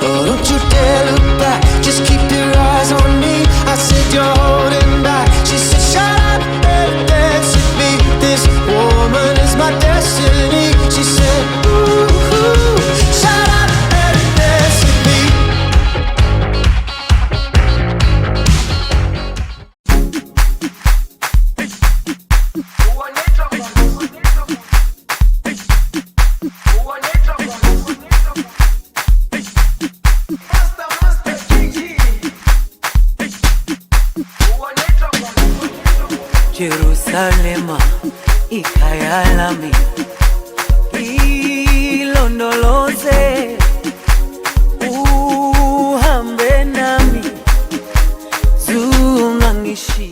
Oh, don't you dare look back, just keep your eyes on me. I said you're holding back. She said shut up and dance with me. This woman is my destiny. She said ooh, shut up and dance with me. Jerusalema, ikhaya lami, ilondoloze, uhambe nami, zungangishiye.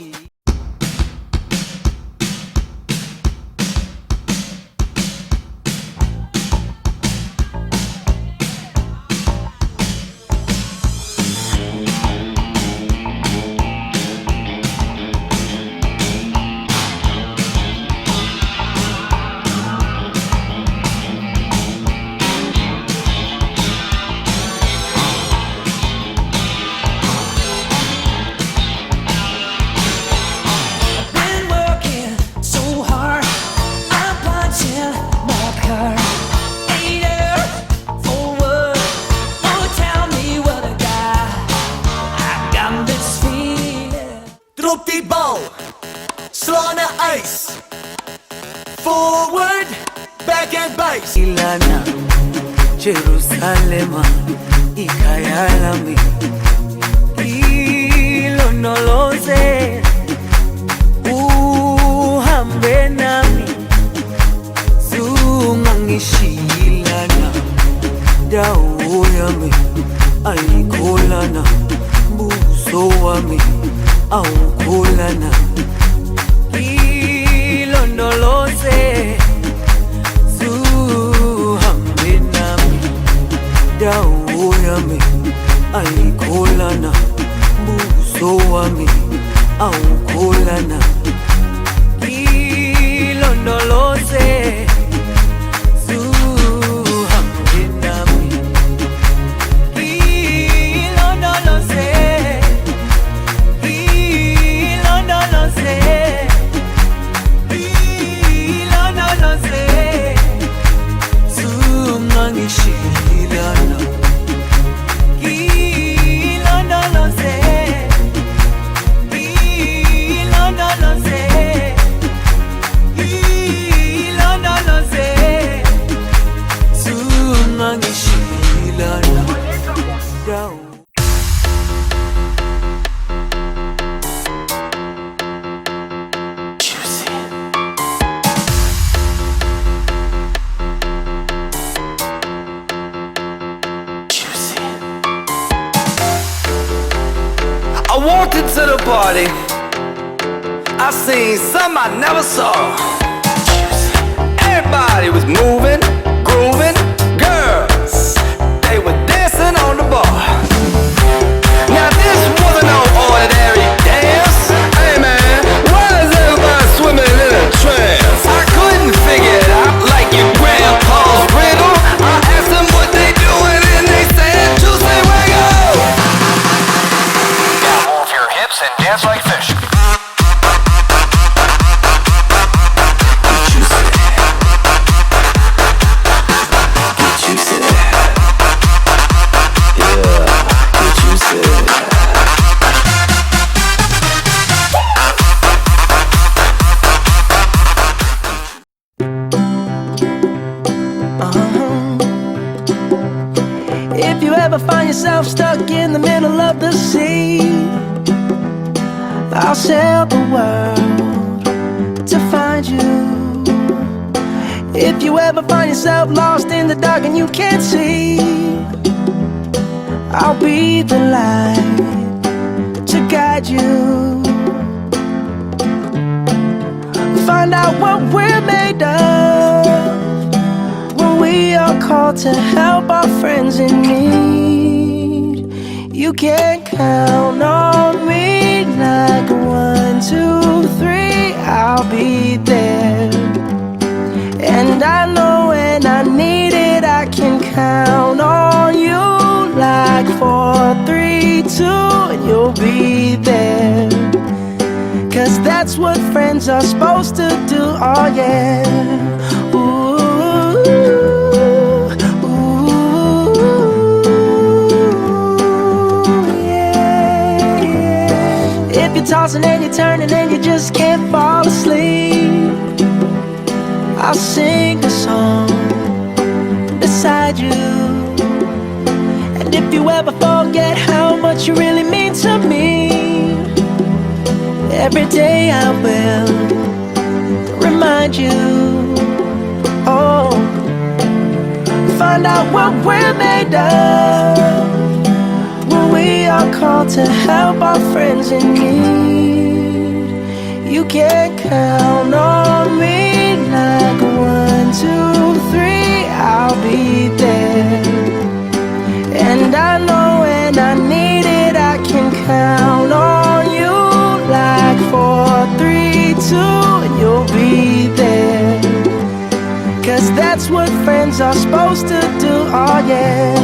Drop die bal, sla na ijs. Forward, back and base. Ilana, Jerusalema, ikhaya lami, ilondoloze, uhambe nami, zungangishilana, dawo yami, ayikholana, buso wami, awukholana, ilondoloze, zuhambe nami, dawo yami, ayikholana, buso wami, awukholana, ilondoloze, zuhambe nami, ilondoloze, ilondoloze, ilondoloze, zungangishilana, ilondoloze, ilondoloze, ilondoloze, zungangishilana, dawo. I walked into the party, I seen something I never saw. Everybody was moving, grooving, girls, they were dancing on the bar. Now this wasn't no ordinary dance. Hey man, why is everybody swimming in a trance? I couldn't figure it out like your grandpa's riddle. I asked them what they doing and they said, Juicy Wiggle. Move your hips and dance like fish. If you ever find yourself stuck in the middle of the sea, I'll sail the world to find you. If you ever find yourself lost in the dark and you can't see, I'll be the light to guide you. Find out what we're made of when we are called to help our friends in need. You can count on me like 1, 2, 3, I'll be there. And I know when I need it, I can count on you like two, and you'll be there. 'Cause that's what friends are supposed to do, oh yeah. Ooh, ooh, yeah, yeah. If you're tossing and you're turning and you just can't fall asleep, I'll sing a song beside you. And if you ever forget how much you really mean to me, every day I will remind you. Oh, find out what we're made of when we are called to help our friends in need. You can count on me like 1, 2, 3, I'll be there. And I know when I need it, I can count on you like 4, 3, 2, and you'll be there. 'Cause that's what friends are supposed to do, oh yeah.